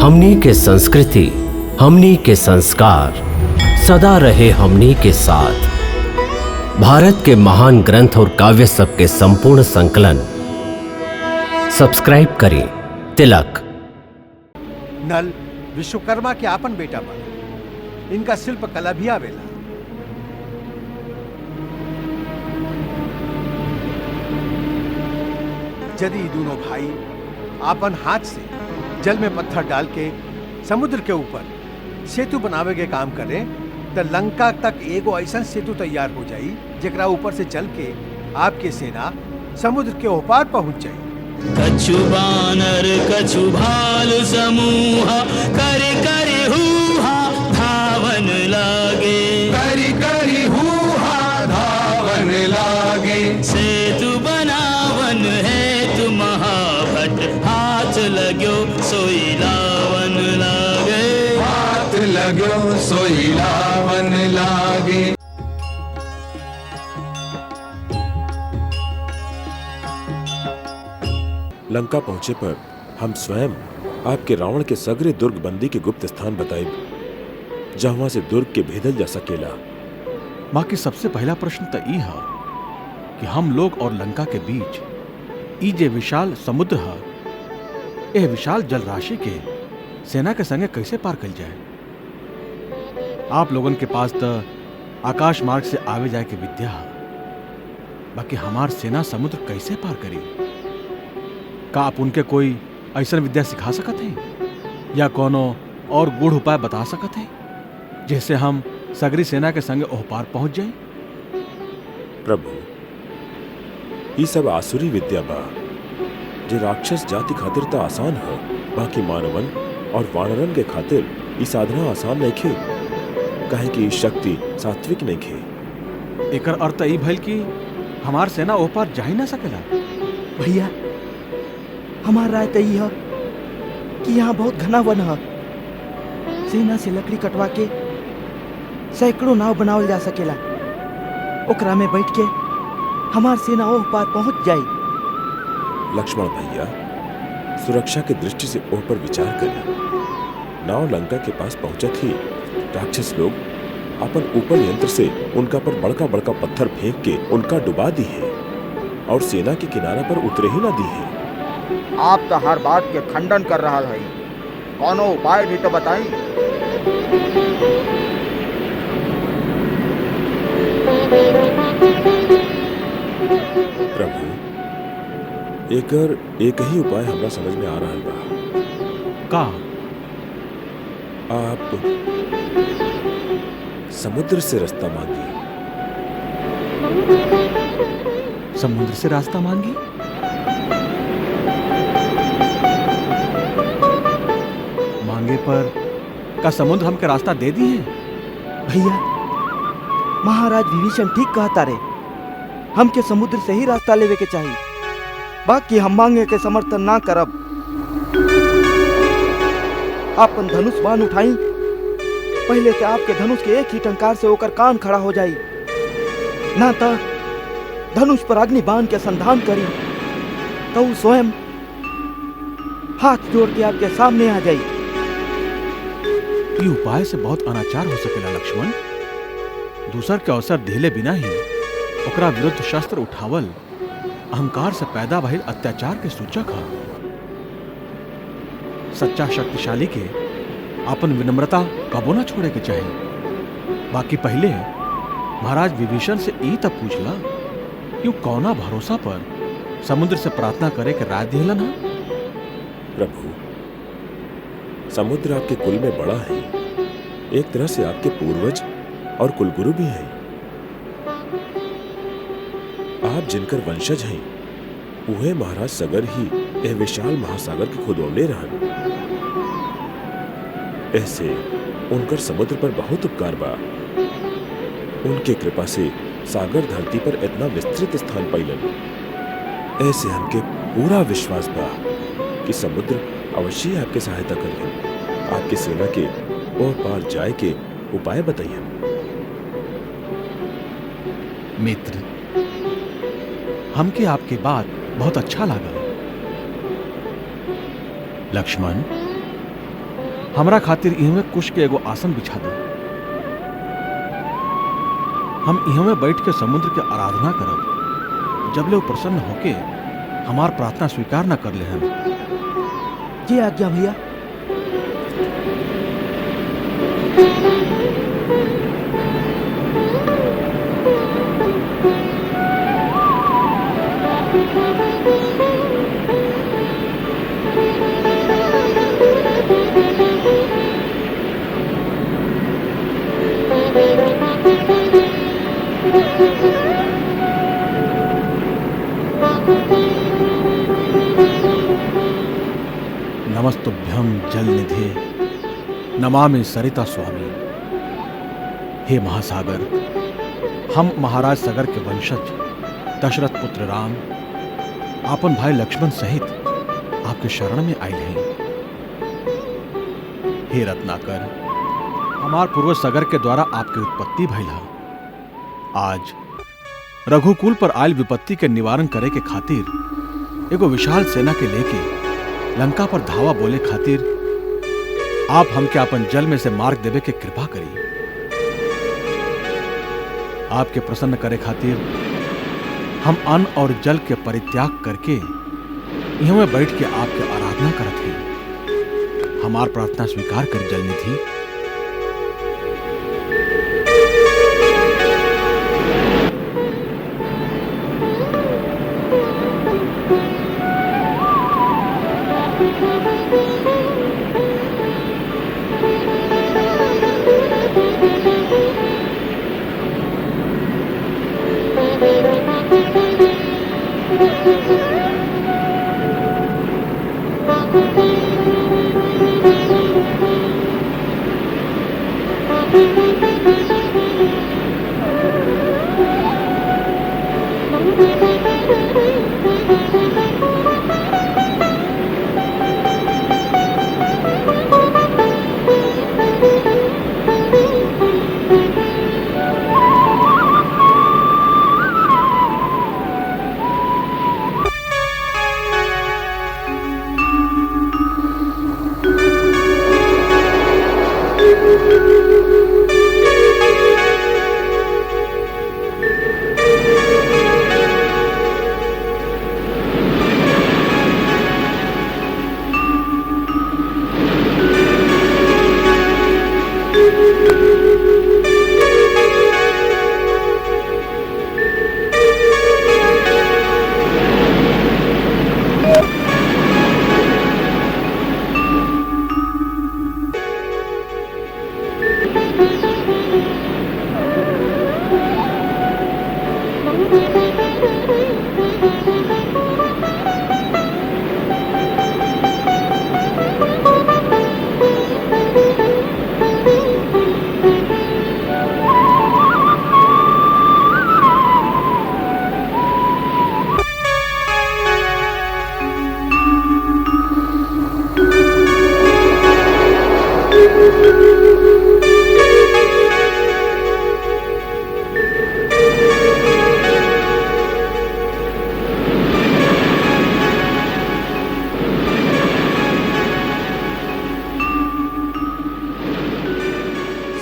हमनी के संस्कृति, हमनी के संस्कार सदा रहे हमनी के साथ। भारत के महान ग्रंथ और काव्य सब के संपूर्ण संकलन सब्सक्राइब करें। तिलक। नल विश्वकर्मा के आपन बेटा बा, इनका शिल्प कला भी आवेला। यदि दोनों भाई आपन हाथ से जल में पत्थर डाल के समुद्र के ऊपर सेतु बनावे के काम करें तो लंका तक एगो ऐसा सेतु तैयार हो जाई जेकरा ऊपर से चल के आपके सेना समुद्र के ओपार पहुंच जाई। कछु बानर कछु भाल समूहा करि करि हुहा धावन लागे, करि करि हुहा धावन लागे। सेतु बनावन है तु महाभट हाथ लगो सोई लावन लागे, हाथ लगो सोई लावन लागे। लंका पहुंचे पर हम स्वयं आपके रावण के सगरे दुर्ग बंदी के गुप्त स्थान बताए जहां से दुर्ग के भेदल जा सकेला। बाकी सबसे पहला प्रश्न तो ई है कि हम लोग और लंका के बीच ई जे विशाल समुद्र है, यह विशाल जल राशि के सेना के संगे कैसे पार कल जाए। आप लोगन के पास तो आकाश मार्ग से आवे जाए के विद्या है, बाकी हमार सेना समुद्र कैसे पार करी। का आप उनके कोई ऐसा विद्या सिखा सकते हैं या कोनो और गूढ़ उपाय बता सकते हैं जैसे हम सगरी सेना के संगे ओह पार पहुंच जाए। प्रभु, ये सब आसुरी विद्या बा जो राक्षस जाति खातिर तो आसान है, बाकी मानवन और वानरन के खातिर ये साधना आसान नहीं खे, काहे कि ये शक्ति सात्विक नहीं खे। एकर अर्थ ई भइल कि हमार सेना ओह पार जा ही ना सकेला। भैया, हमार राय तई है कि यहाँ बहुत घना वन है, सेना से लकड़ी कटवा के सैकड़ों नाव बनावल जा सकेला, ओकरा में बैठ के हमार सेना ओह पार पहुंच जाई। लक्ष्मण भैया, सुरक्षा की दृष्टि से ओह पर विचार करें। नाव लंका के पास पहुंचत ही राक्षस लोग अपन ऊपर यंत्र से उनका पर बड़का बड़का पत्थर फेंक के उनका डुबा दी है और सेना के किनारा पर उतरे ही ना दी है। आप तो हर बात के खंडन कर रहा है, कोनो उपाय भी तो बताई। प्रभु, एकर एक ही उपाय हमरा समझ में आ रहा बा। का आप समुद्र से रास्ता मांगी। समुद्र से रास्ता मांगी? मांगे पर का समुद्र हमके रास्ता दे दी है? भैया, महाराज विभीषण ठीक कहता रे, हमके समुद्र से ही रास्ता लेवे के चाहिए, बाकी हम मांगे के समर्थन ना करब। आपन धनुष बाण उठाई, पहले से आपके धनुष के एक ही टंकार से होकर कान खड़ा हो जाई, ना तो धनुष पर अग्नि बाण के संधान करी तो स्वयं हाथ जोड़ के आपके सामने आ जाई। ये उपाय से बहुत अनाचार हो सकेला लक्ष्मण। दूसर के अवसर दिले बिना ही ओकरा विरुद्ध शस्त्र उठावल अहंकार से पैदा भइल अत्याचार के सूचक है। सच्चा शक्तिशाली के अपन विनम्रता कबो न छोड़े के चाहिए। बाकी पहले महाराज विभीषण से ई तब पूछला क्यों कौना भरोसा पर समुद्र से प्रार्थना करे के राय दिलन है। प्रभु, समुद्र आपके कुल में बड़ा है, एक तरह से आपके पूर्वज और कुलगुरु भी हैं। आप जिनकर वंशज हैं, उहे महाराज सगर ही यह विशाल महासागर के खुदौले रहन। ऐसे उनकर समुद्र पर बहुत उपकार बा। उनके कृपा से सागर धरती पर इतना विस्तृत स्थान पाइलन। ऐसे हमके पूरा विश्वास बा कि समुद्र अवश्य आपके सहायता करिए। आपके सेना के ओर पार जाए के उपाय बताइए। मित्र, हमके आपके बात बहुत अच्छा लगा। लक्ष्मण, हमरा खातिर इहमे कुश के एगो आसन बिछा दो। हम इहमे बैठ के समुद्र के आराधना करब जब ले वो प्रसन्न होके हमार प्रार्थना स्वीकार न कर ले हम। जी आज्ञा भैया। नमस्तुभ्यं जल निधे नमामि सरिता स्वामी। हे महासागर, हम महाराज सगर के वंशज दशरथ पुत्र राम आपन भाई लक्ष्मण सहित आपके शरण में आए हैं। हे रत्नाकर, हमार पूर्वज सगर के द्वारा आपकी उत्पत्ति भइल है। आज रघुकुल पर आयल विपत्ति के निवारण करे के खातिर एगो विशाल सेना के लेके लंका पर धावा बोले खातिर आप हमके अपन जल में से मार्ग देवे के कृपा करी। आपके प्रसन्न करे खातिर हम अन्न और जल के परित्याग करके यहाँ में बैठ के आपके आराधना करत हैं। हमार प्रार्थना स्वीकार कर जलनिधि।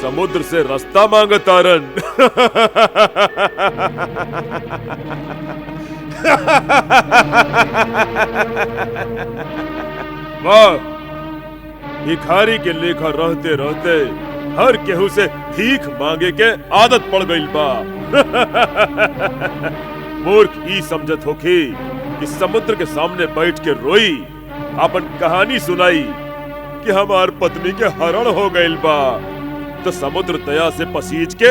समुद्र से रास्ता मांगतारन। वाह, भिखारी के लेखा रहते रहते हर केहू से भीख मांगे के आदत पड़ गई बा। मूर्ख ई समझत होखी कि समुद्र के सामने बैठ के रोई अपन कहानी सुनाई कि हमार पत्नी के हरण हो गइल बा, तो समुद्र दया से पसीज के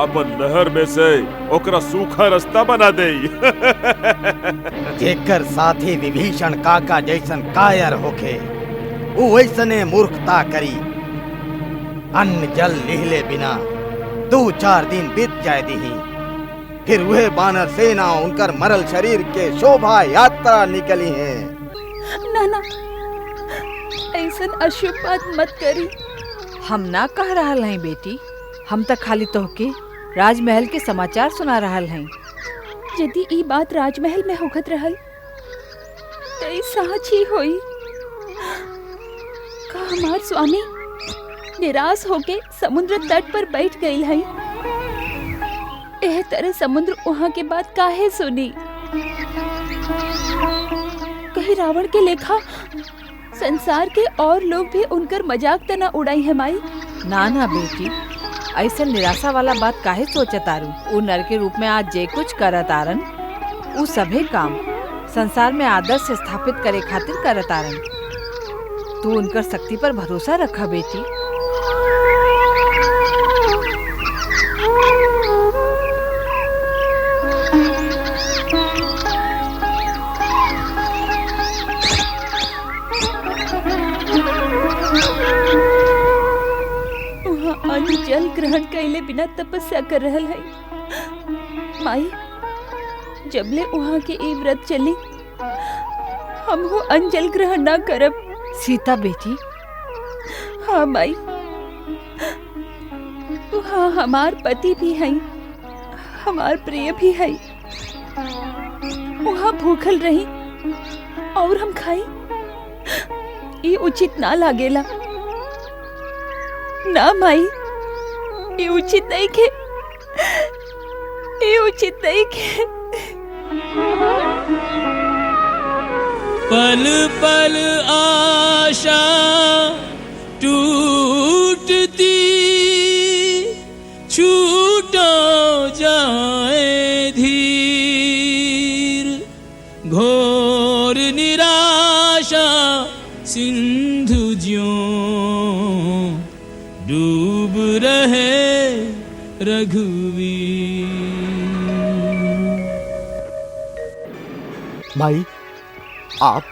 अपन नहर में से ओकरा सूखा रास्ता बना दे। जेकर साथी विभीषण काका जैसन कायर होके वो वैसने मूर्खता करी। अन्न जल लिहले बिना 2-4 दिन बीत जाए दीही, फिर वह बानर सेना उनकर मरल शरीर के शोभा यात्रा निकली है। नाना, ऐसन अशुभ बात मत करी। हम ना कह रहा हैं बेटी, हम तक खाली तोहके राजमहल के समाचार सुना रहा हैं। यदि ई बात राजमहल में होखत रहल तो ई सच ही होई। का हमार स्वामी निराश होके समुद्र तट पर बैठ गई है। एह तरह समुद्र वहाँ के बात काहे सुनी? कहीं रावण के लेखा संसार के और लोग भी उनकर मजाक तना उड़ाई है माई? ना ना बेटी, ऐसा निराशा वाला बात काहे सोचतारू? उ नर के रूप में आज जे कुछ करतारन उ सभे काम संसार में आदर्श स्थापित करे खातिर करतारन। तू उनकर शक्ति पर भरोसा रखा बेटी। अन्न जल ग्रहण कैले बिना तपस्या कर रहल है माई। जबले वहाँ के ई व्रत चली हम हो अन्न जल ग्रहण ना करब। सीता बेटी। हाँ माई, वहाँ हमार पति भी है, हमार प्रिय भी है। वहाँ भूखल रही और हम खाई, ये उचित ना लागेला। ना माई, ये उचित नहीं के, ये उचित नहीं के। पल पल आशा टूटती, छूटो जाए धीर, घोर निराशा सिंधु ज्यों डूब रहे रघुवीर। माई, आप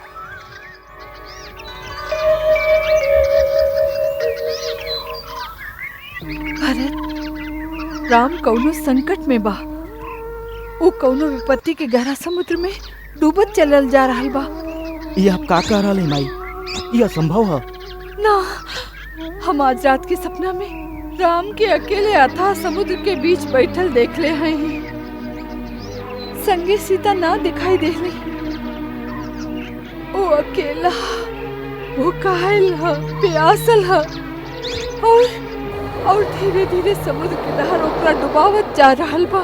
भरत, राम कौनो संकट में बा। वो कौनो विपत्ति के गहरा समुद्र में डूबत चलल जा रहा बा। ये आप का कह रहा माई? यह असंभव है ना। हम आज रात के सपना में राम के अकेले अथाह समुद्र के बीच बैठल देख ले हैं। संगे सीता ना दिखाई दे ली। वो अकेला भूखाइल है, प्यासल है और धीरे धीरे समुद्र के लहर ओकरा डुबावत जा रहल बा।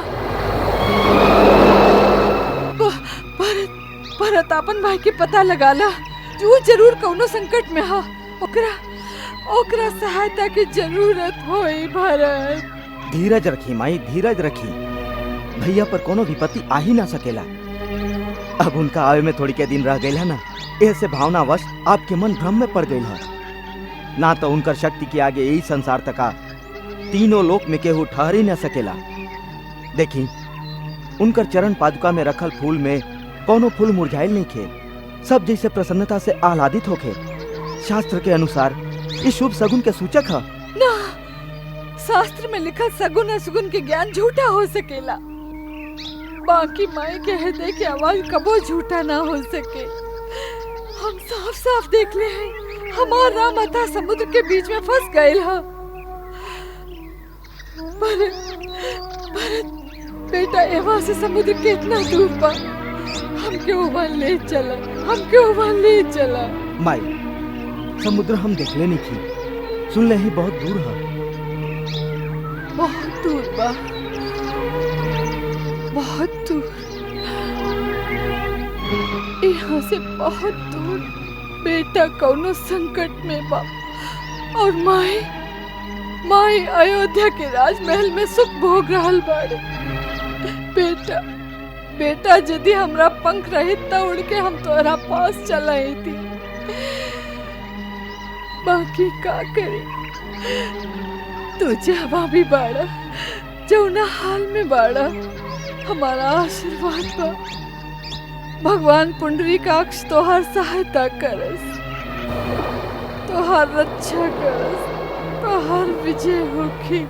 भरत अपन भाई के पता लगा ला। जो जरूर कौनो संकट में हा। ओकरा सहायता की जरूरत होई। भरत धीरज रखी माई, धीरज रखी। भैया पर कोनो विपत्ति आ ही ना सकेला। अब उनका आवे में थोड़ी के दिन रह गई है ना, ऐसे भावनावश आपके मन भ्रम में पड़ गई है ना। तो उनकर शक्ति के आगे यही संसार तका तीनों लोक में केहू ठहर ही न सकेला। देखी, उनकर चरण पादुका में रखल फूल में कोनो फूल मुरझाइल नहीं खे, सब जैसे प्रसन्नता से आह्लादित होखे। शास्त्र के अनुसार ये शुभ सगुन के सूचक है ना। शास्त्र में लिखल सगुन असगुन के ज्ञान झूठा हो सकेला। बाकी माई के हृदय की आवाज कबो झूठा ना हो सके। हम साफ साफ देख ले हैं, हमार राम अथा समुद्र के बीच में फंस गए है। भरत बेटा, एवा से समुद्र कितना दूर बा। हमके वहाँ ले चला, हमके वहाँ ले चला। माई, समुद्र हम देख ले नहीं थी, सुन ले ही बहुत दूर है। बहुत दूर बा, बहुत दूर। यहाँ से बहुत दूर बेटा कौनो संकट में बा। और माई अयोध्या के राजमहल में सुख भोग रहल बाड़े। बेटा यदि हमरा पंख रहित त उड़ के हम तोरा पास चलाई थी। बाकी का करे, तू जहाँ भी बाड़ा, जौना हाल में बाड़ा, हमारा आशीर्वाद बा। भगवान पुंडरीकाक्ष तोहार सहायता करस, तोहार रक्षा करस, तोहार विजय होखी।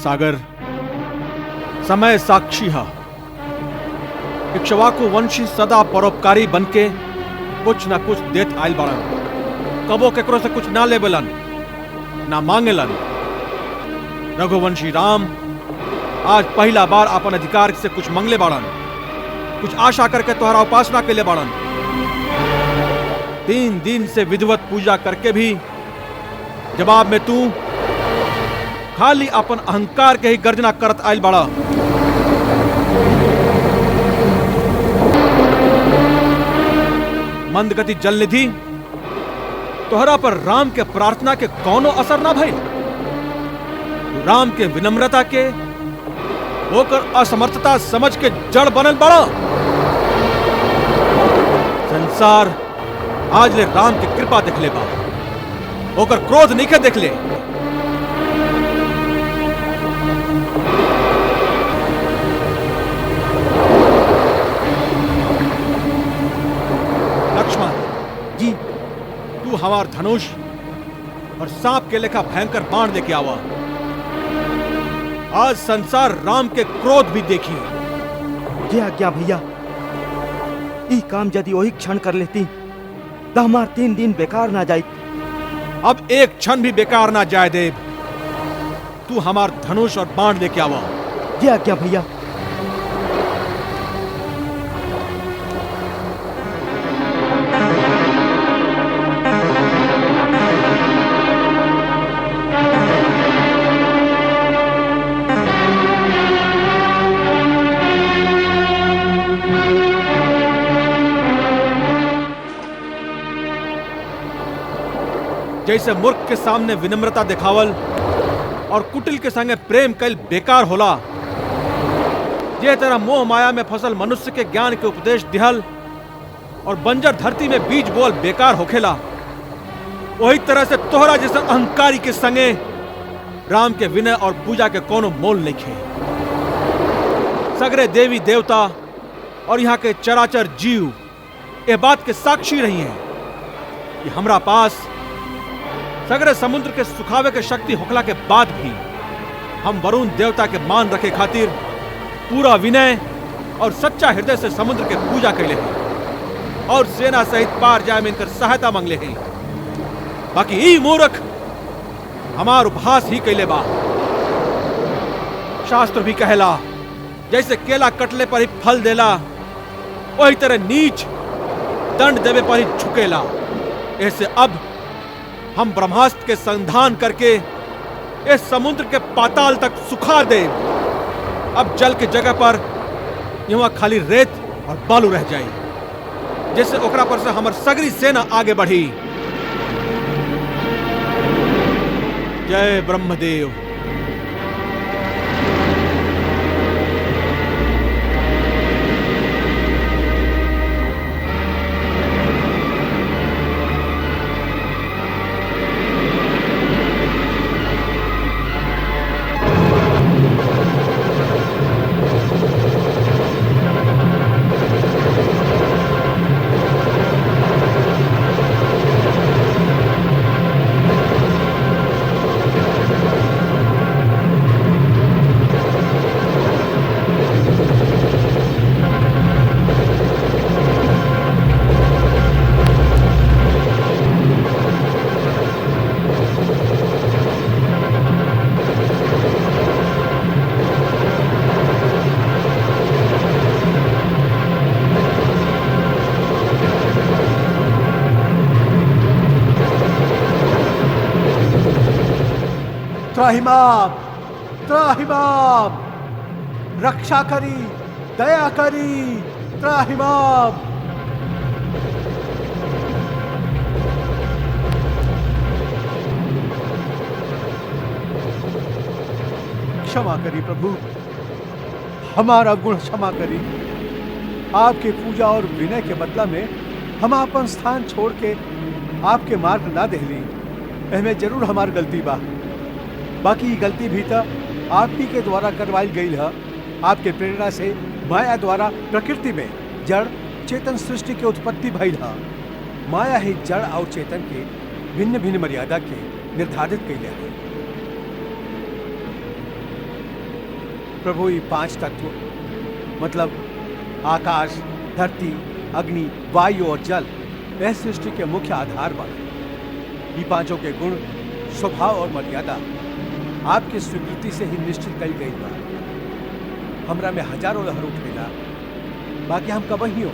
सागर, समय साक्षी है। इक्ष्वाकु वंशी सदा परोपकारी बनके कुछ न कुछ देत आयल बाड़न। कबो केकरो से कुछ ना लेबलन, ना मांगेलन। रघुवंशी राम आज पहला बार अपन अधिकार से कुछ मंगले बाड़न, कुछ आशा करके तोहरा उपासना के लिए बाड़न। 3 दिन से विधिवत पूजा करके भी जवाब में तू खाली अपन अहंकार के ही गर्जना करत आयल बाड़ा। मंदगति जल निधि, तोहरा पर राम के प्रार्थना के कौनो असर ना भइल। राम के विनम्रता के होकर असमर्थता समझ के जड़ बनल बड़ा। संसार आज ले राम की कृपा देख ले बा, होकर क्रोध नहीं के देख ले। लक्ष्मण जी, तू हमार धनुष और सांप के लेखा भयंकर बाण लेके आवा। आज संसार राम के क्रोध भी देखी। जी आज्ञा भैया। ई काम यदि वही क्षण कर लेती तो हमार 3 दिन बेकार ना जाए। अब एक क्षण भी बेकार ना जाए देव। तू हमार धनुष और बाण लेके आवा। जी आज्ञा भैया। जैसे मूर्ख के सामने विनम्रता दिखावल और कुटिल के संगे प्रेम कल बेकार होला, ये तरह मोह माया में फसल मनुष्य के ज्ञान के उपदेश दिहल और बंजर धरती में बीज बोल बेकार होखेला। वही तरह से तोहरा जैसे अहंकारी के संगे राम के विनय और पूजा के कोनो मोल नहीं खे। सगरे देवी देवता और यहाँ के चराचर जीव ये बात के साक्षी रही हैं कि हमरा पास सगरे समुद्र के सुखावे के शक्ति होखला के बाद भी हम वरुण देवता के मान रखे खातिर पूरा विनय और सच्चा हृदय से समुद्र के पूजा कैले हैं और सेना सहित पार जाए में इनकर सहायता मांगले हैं। बाकी ई मूर्ख हमार उपहास ही कैले बा। शास्त्र भी कहला जैसे केला कटले पर ही फल देला, वही तरह नीच दंड देवे पर ही झुकेला। ऐसे अब हम ब्रह्मास्त्र के संधान करके इस समुद्र के पाताल तक सुखा दे। अब जल के जगह पर यहाँ खाली रेत और बालू रह जाए, जैसे ओकरा पर से हमर सगरी सेना आगे बढ़ी। जय ब्रह्मदेव। त्राहिमाम, त्राहिमाम, रक्षा करी, दया करी, त्राहिमाम। क्षमा करी प्रभु, हमारा गुण क्षमा करी। आपके पूजा और विनय के बदला में हम अपन स्थान छोड़ के आपके मार्ग ना देहली। एहमे जरूर हमार गलती बा। बाकी गलती भी तो आप ही के द्वारा करवाई गई है। आपके प्रेरणा से माया द्वारा प्रकृति में जड़ चेतन सृष्टि के उत्पत्ति भइल है। माया ही जड़ और चेतन के भिन्न भिन्न मर्यादा के निर्धारित कैले है। प्रभु ये 5 तत्व मतलब आकाश, धरती, अग्नि, वायु और जल वह सृष्टि के मुख्य आधार बने। ये पांचों के गुण, स्वभाव और मर्यादा आपकी स्वीकृति से ही निश्चित कई गई बा। हमरा में हजारों लहर उठेला, बाकी हम कबही हो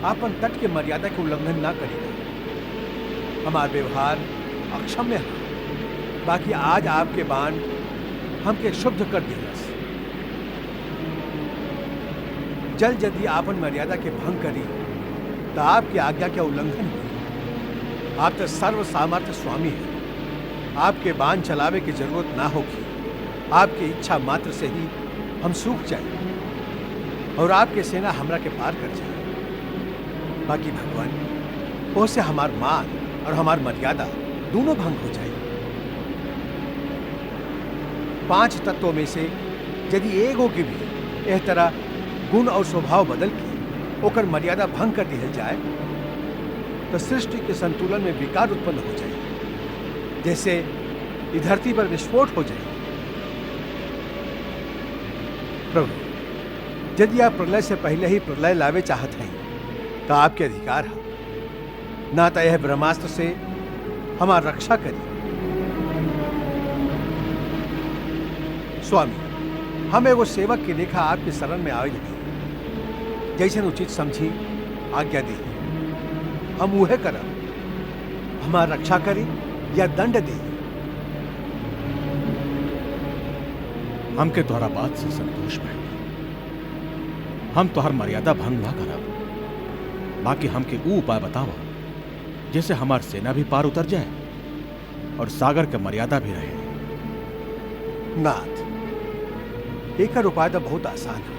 आपन तट के मर्यादा के उल्लंघन ना करेगा। हमार व्यवहार अक्षम्य है, बाकी आज आपके बाण हमके शुद्ध कर दिलस। जल यदि आपन मर्यादा के भंग करी तो आपकी आज्ञा के उल्लंघन हुई। आप तो सर्व सामर्थ्य स्वामी हैं, आपके बाण चलावे की जरूरत ना होगी। आपकी इच्छा मात्र से ही हम सूख जाए और आपके सेना हमरा के पार कर जाए। बाकी भगवान उससे हमार मान और हमार मर्यादा दोनों भंग हो जाए। 5 तत्वों में से यदि एगो की भी इस तरह गुण और स्वभाव बदल के ओकर मर्यादा भंग कर दिया जाए तो सृष्टि के संतुलन में विकार उत्पन्न हो जाए, जैसे इस धरती पर विस्फोट हो जाए। प्रभु यदि आप प्रलय से पहले ही प्रलय लावे चाहते हैं तो आपके अधिकार है, ना तो यह ब्रह्मास्त्र से हमारी रक्षा करिए। स्वामी हम एगो सेवक के लेखा आपके शरण में आए हैं, जैसे उचित समझी आज्ञा दी हम उहे करब। हमार रक्षा करी या दंड दी। हमके तोहरा बात से संतोष भइल। हम तोहर मर्यादा भंग ना करब, बाकी हमके ऊ उपाय बतावा जैसे हमार सेना भी पार उतर जाए और सागर के मर्यादा भी रहे। नाथ एक उपाय तो बहुत आसान है।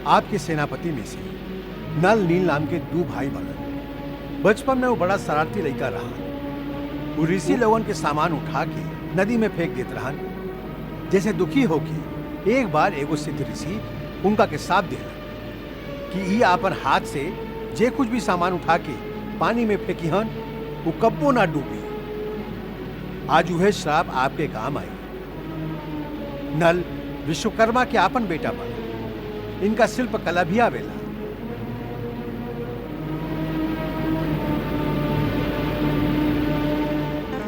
आपके सेनापति में से नल नील नाम के 2 भाई बनन। बचपन में वो बड़ा शरारती लड़का रहा। वो ऋषि लोगन के सामान उठा के नदी में फेंक देते रहन। जैसे दुखी होके एक बार एगो सिद्ध ऋषि उनका के साथ दिला कि ये आपन हाथ से जे कुछ भी सामान उठा के पानी में फेंकी हन वो कब्बो ना डूबी। आज वह श्राप आपके काम आई। नल विश्वकर्मा के आपन बेटा बना, इनका शिल्प कला भी आवेला।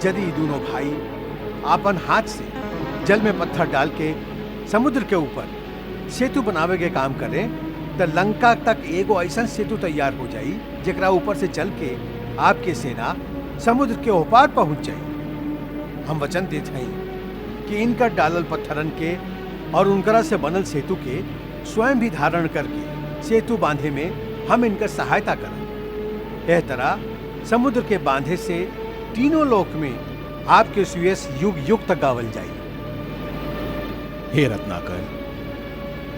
यदि दोनों भाई आपन हाथ से जल में पत्थर डाल के समुद्र के ऊपर सेतु बनावे के काम करें तो लंका तक एगो ऐसा सेतु तैयार हो जाई जेकरा ऊपर से चल के आपके सेना समुद्र के ओपार पहुंच जाई। हम वचन देते हैं कि इनका डालल पत्थरन के और उनकरा से बनल सेतु के स्वयं भी धारण करके सेतु बांधे में हम इनका सहायता करें। इस तरह समुद्र के बांधे से तीनों लोक में आपके सुयश युग युग तक गावल जाए। हे रत्नाकर,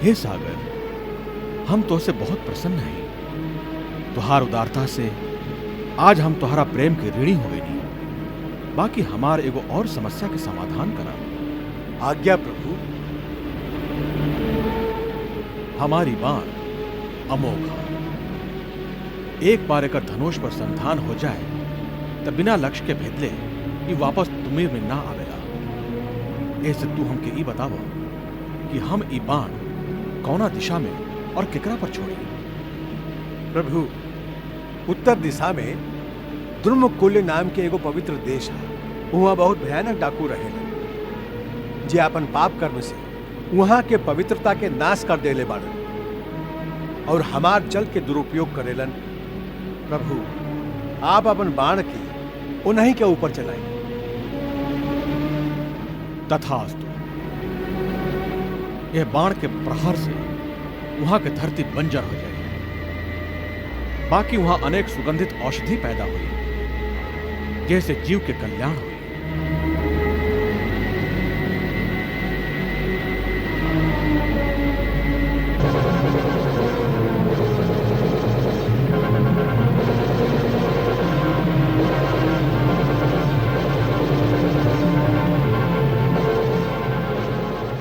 हे सागर, हम तो से बहुत प्रसन्न हैं। तुहार उदारता से आज हम तुहारा प्रेम के ऋणी हो गए। बाकी हमार एगो और समस्या के समाधान करा। आज्ञा प्रभु। हमारी बाण अमोघ है। एक बार एक धनुष पर संधान हो जाए तो बिना लक्ष्य के भेदले ये वापस तुम्हें में ना आवेला। ऐसे तू हमके ई बतावो कि हम ई बाण कौना दिशा में और केकरा पर छोड़ी। प्रभु उत्तर दिशा में द्रुमकुल्य नाम के एगो पवित्र देश है। वहाँ बहुत भयानक डाकू रहेला जे अपन पाप कर्म से वहाँ के पवित्रता के नाश कर देले बाड़न और हमार जल के दुरुपयोग करेलन। प्रभु आप अपन बाण के उन्हीं के ऊपर चलाएं। तथास्तु। यह बाण के प्रहार से वहां की धरती बंजर हो जाएगी। बाकी वहां अनेक सुगंधित औषधि पैदा हुई जैसे जीव के कल्याण हुई।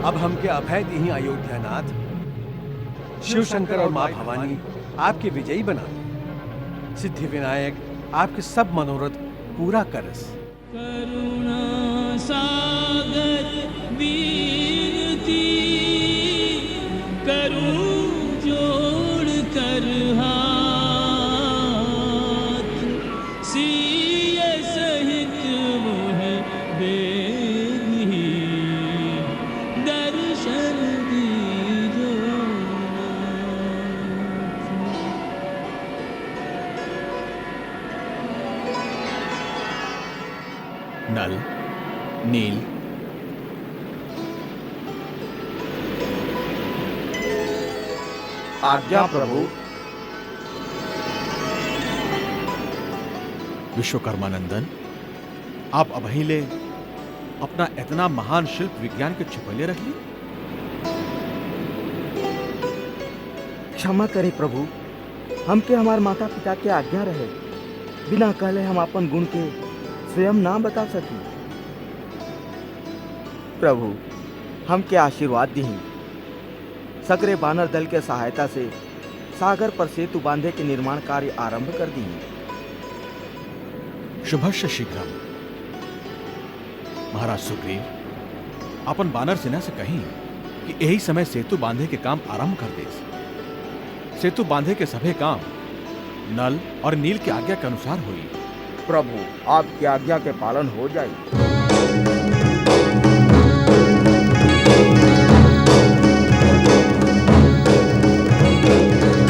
अब हमके अभय दीही अयोध्यानाथ। शिव शंकर और मां भवानी आपके विजयी बना, सिद्धि विनायक आपके सब मनोरथ पूरा करस। करुणा सागर बीनती करूं जोड़ कर हाथ सिए सहित मुह बेगी दर्शन दीजो नल, नील, आज्ञा प्रभु। विश्वकर्मानंदन, आप अबहिले अपना इतना महान शिल्प विज्ञान के छुपैले रखली। क्षमा करे प्रभु, हमके हमार माता पिता के आज्ञा रहे, बिना कहले हम अपन गुण के स्वयं ना बता सकी। प्रभु हमके आशीर्वाद दी, सगरे बानर दल के सहायता से सागर पर सेतु बांधे के निर्माण कार्य आरंभ कर दी। शुभस्य शीघ्रम। महाराज सुग्रीव अपन बानर सेना से कहीं कि यही समय सेतु बांधे के काम आरंभ कर दे। सेतु बांधे के सभी काम नल और नील की आज्ञा के अनुसार हुई। प्रभु आपकी आज्ञा के पालन हो जाए।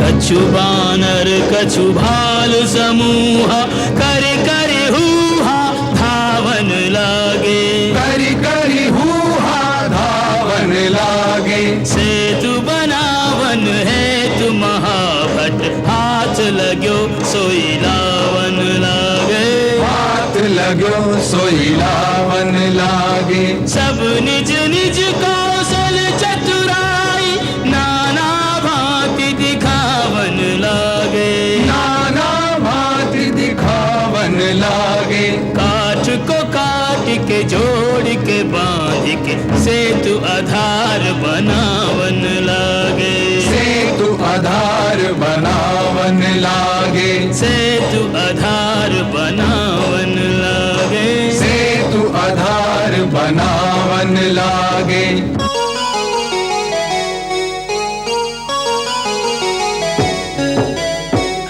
कछु बानर कछु भाल समूह करे करे हुहा धावन लागे करी करी हुआ धावन लागे सेतु बनावन है तु महाभट हाथ लगो सोई लावन लागे हाथ लगो सोई लावन लागे सब निज निज कौशल चतुराई नाना भांति दिखावन लागे नाना भांति दिखावन लागे काठ को काट के जोड़ के बांध के सेतु आधार बनावन लागे सेतु आधार बनावन लागे सेतु आधार बनावन लागे सेतु आधार बनावन लागे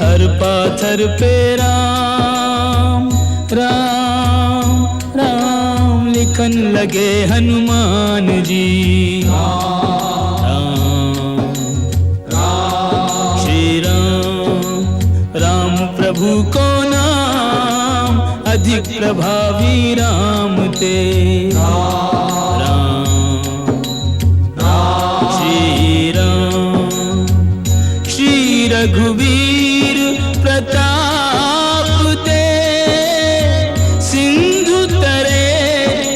हर पाथर पे राम राम राम लिखन लगे हनुमान जी श्री राम राम प्रभु को नाम अधिक प्रभावी राम ते श्री रघुवीर प्रताप ते सिंधु तरे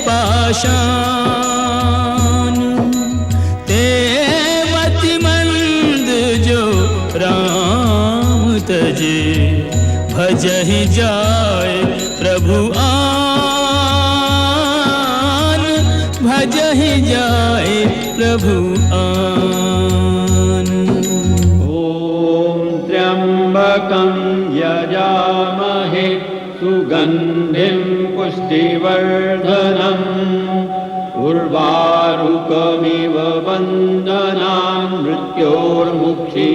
पाषाण ते मति मंद जो राम तजे भजहि जाय प्रभु आन भजहि जाय प्रभु आन त्र्यंबकं यजामहे सुगंधिं पुष्टिवर्धनम् उर्वारुकमिव बन्धनान् मृत्योर्मुक्षीयमामृतात्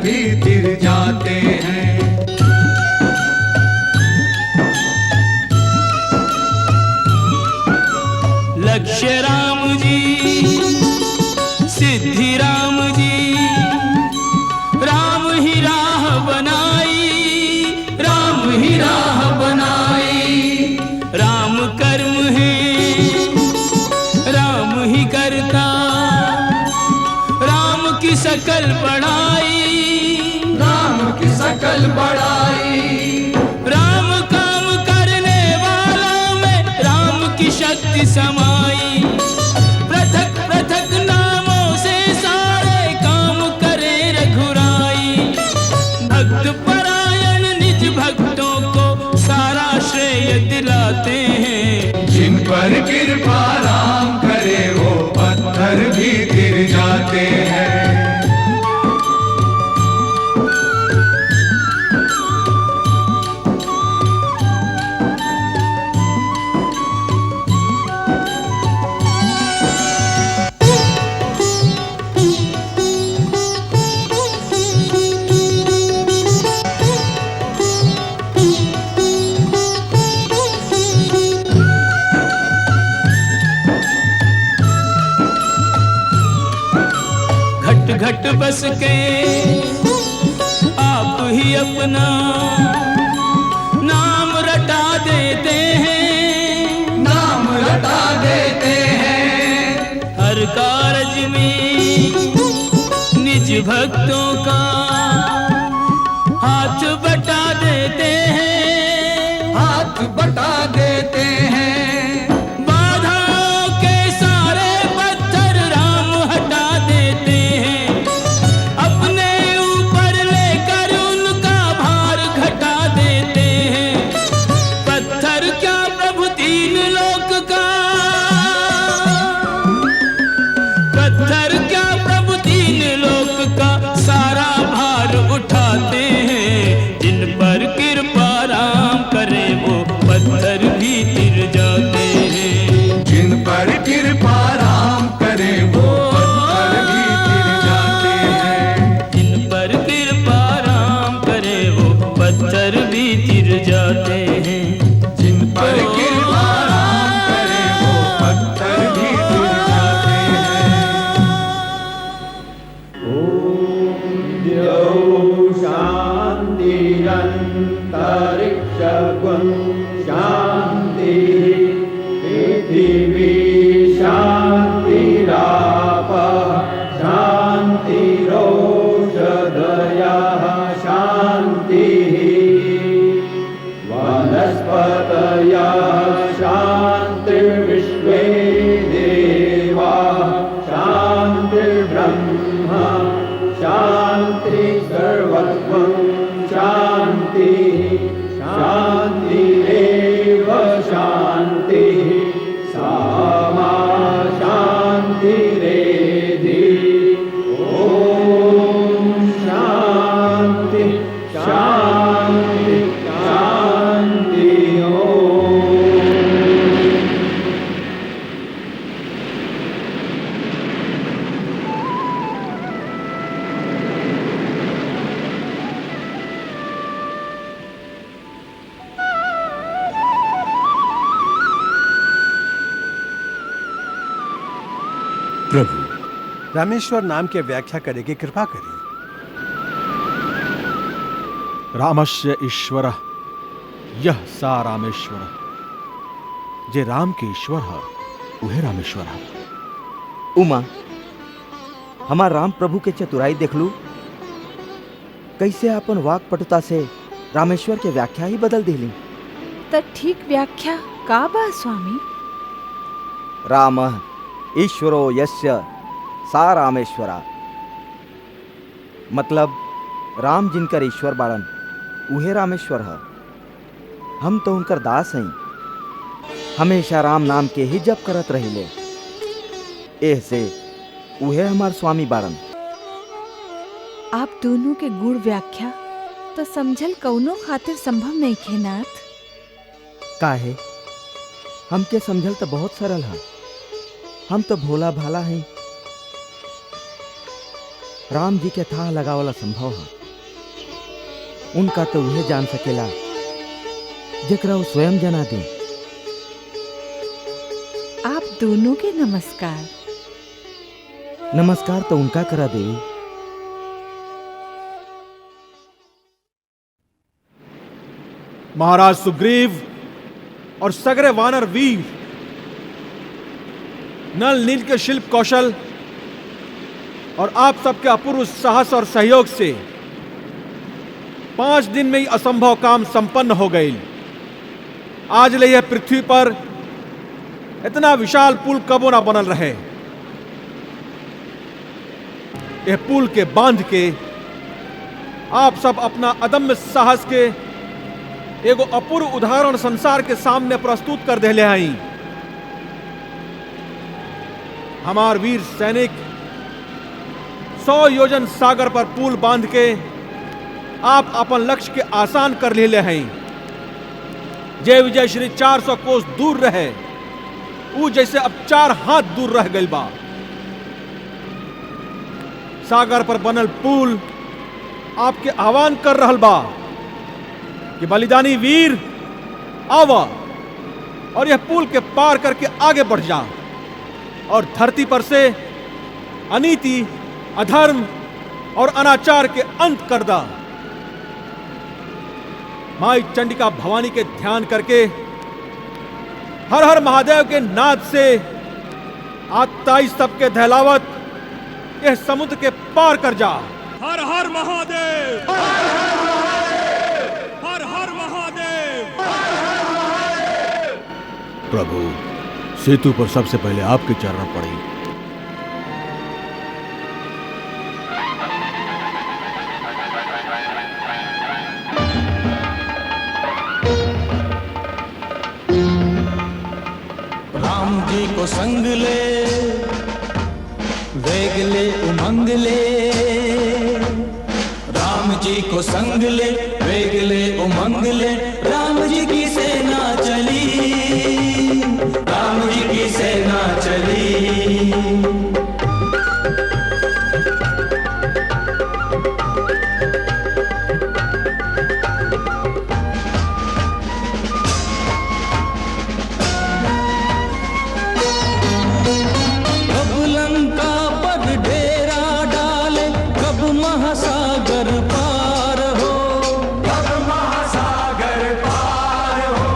भी तिर जाते हैं लक्ष्य राम जी सिद्धि राम जी राम ही राह बनाई राम ही राह बनाई राम कर्म है राम ही करता राम की सकल पढ़ाई बढ़ाई। राम काम करने वालों में राम की शक्ति समाई। पृथक पृथक नामों से सारे काम करे रघुराई। भक्त परायण निज भक्तों को सारा श्रेय दिलाते हैं। जिन पर कृपा राम करे वो पत्थर भी गिर जाते हैं। घट घट बस के आप ही अपना नाम रटा देते हैं। नाम रटा देते हैं। हर कारज में निज भक्तों का हाथ बटा देते हैं। हाथ बटा देते हैं। बाधाओं के सारे पत्थर राम हटा देते हैं। अपने ऊपर लेकर उनका भार घटा देते हैं। पत्थर क्या प्रभु तीन लोक का, पत्थर क्या प्रभु तीन लोक का सारा भार उठाते हैं। जिन पर कृपा राम करे वो पत्थर भी तिर जाते हैं। जिन पर कृपा राम करे वो पत्थर भी गिर जाते हैं। जिन पर कृपा राम करे वो पत्थर भी तिर जाते हैं। जिन पर कृपा राम करे वो पत्थर भी गिर जाते हैं। द्यौ शान्तिरन्तरिक्षगुं शान्तिः पृथिवी शान्तिरापः शान्तिरोषधयः शान्तिः वनस्पतयः शान्तिर्विश्वे देवाः शान्तिर्ब्रह्म शान्ति सर्वत्वं शान्तिः शान्तिरेव शान्तिः सामा शान्तिरेधि। ॐ शान्ति शान्ति शान्ति ॐ। प्रभु रामेश्वर नाम के व्याख्या करे की कृपा करी। रामस्य ईश्वर यह सा रामेश्वर। जे राम के ईश्वर है उहे रामेश्वर है। उमा, हमार राम प्रभु के चतुराई देख लू, कैसे अपन वाक पटुता से रामेश्वर के व्याख्या ही बदल दिली। त ठीक व्याख्या का बा स्वामी? राम ईश्वरो यस्य सा रामेश्वरा। मतलब राम जिनकर ईश्वर बाड़न उहे रामेश्वर है। हम तो उनकर दास हैं, हमेशा राम नाम के ही जप करत रहिले। एह से उहे हमार स्वामी बाड़न। आप दोनों के गुण व्याख्या तो समझल कौनो खातिर संभव नहीं खे नाथ। काहे? हमके समझल तो बहुत सरल है। हम तो भोला भाला हैं। राम जी के था लगावला संभव है। उनका तो वह जान सकेला जेकरा वो स्वयं जना दे। आप दोनों के नमस्कार। नमस्कार तो उनका करा दे। महाराज सुग्रीव और सगरे वानर वीर नल नील के शिल्प कौशल और आप सबके अपूर्व साहस और सहयोग से 5 दिन में ही असंभव काम संपन्न हो गई। आज ले यह पृथ्वी पर इतना विशाल पुल कबो ना बनल रहे। यह पुल के बांध के आप सब अपना अदम्य साहस के एगो अपूर्व उदाहरण संसार के सामने प्रस्तुत कर देले हई। हमार वीर सैनिक 100 योजन सागर पर पुल बांध के आप अपन लक्ष्य के आसान कर लेले हैं। जय विजय श्री 400 कोस दूर रहे, ऊ जैसे अब 4 हाथ दूर रह गई बा। सागर पर बनल पुल आपके आह्वान कर रहल बा कि बलिदानी वीर आवा और यह पुल के पार करके आगे बढ़ जा और धरती पर से अनीति, अधर्म और अनाचार के अंत कर दा। माई चंडिका भवानी के ध्यान करके हर हर महादेव के नाद से आत्ताई सबके दहलावत यह समुद्र के पार कर जा। हर हर महादेव, हर हर महादेव। प्रभु, सेतु पर सबसे पहले आपके चरण पड़ी। राम जी को संग ले, वेग ले, उमंग ले। राम जी को संग ले, वेग ले, उमंग ले। राम जी की सेना चली, राम जी की सेना चली। महासागर पार हो, कब महासागर पार हो।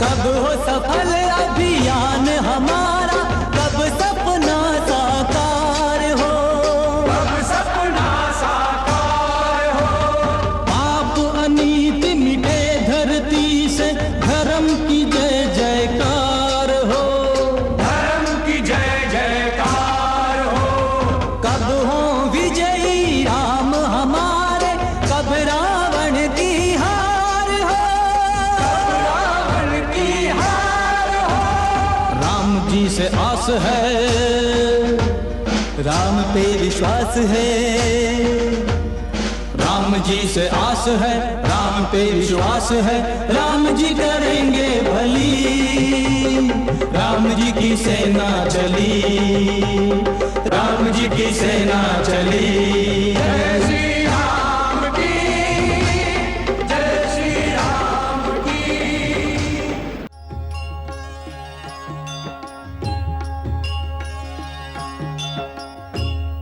कब हो सफल अभियान हमारा, कब सपना साकार हो, कब सपना साकार हो। पाप अनीति मिटे धरती से, धर्म की जय जयकार हो, धर्म की जय जयकार हो। कब हो विजयी राम हमारे, कब रावण की हार हो, कब रावण की हार हो। राम जी से आस है, राम पे विश्वास है। राम जी से आस है, राम पे विश्वास है। राम जी करेंगे भली, राम जी की सेना चली, राम जी की सेना चली।